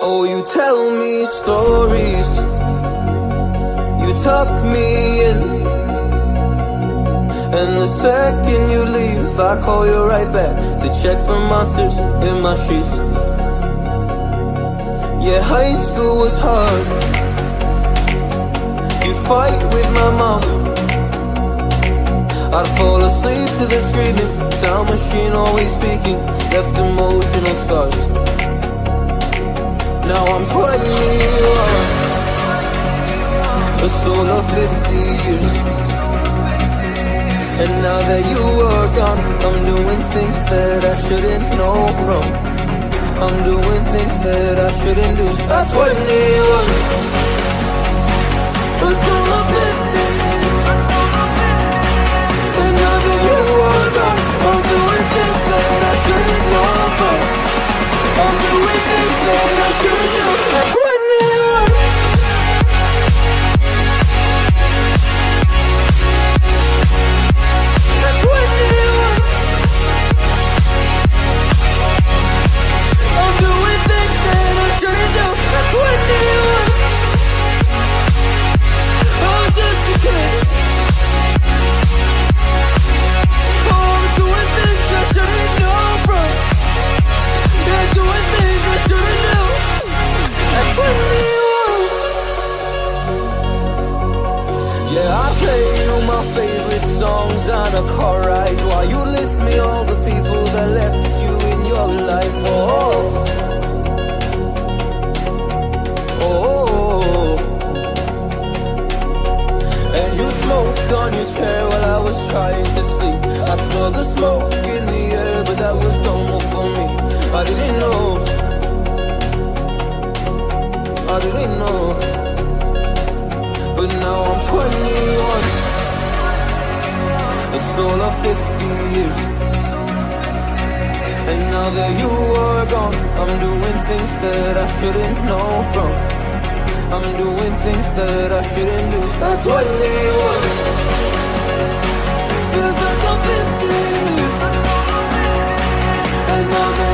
Oh, you tell me stories, you tuck me in, and the second you leave, I call you right back to check for monsters in my sheets. Yeah, high school was hard. You'd fight with my mom, I'd fall asleep to the screaming, sound machine always speaking, left emotional scars. Now I'm 21, a soul of 50 years. And now that you are gone, I'm doing things that I shouldn't know from. I'm doing things that I shouldn't do. At 21, a soul of 50 years. And now that you are gone, I'm doing things that I shouldn't know from. I'm doing things that I shouldn't do. At 21. Yeah, I play you my favorite songs on a car ride while you list me all the people that left you in your life. Oh, oh, and you smoked on your chair while I was trying to sleep. I smell the smoke in the air, but that was normal for me. I didn't know, I didn't know. But now I'm 21, a soul of 50 years. And now that you are gone, I'm doing things that I shouldn't know from. I'm doing things that I shouldn't do. At 21, feels like I'm 50 years. And now that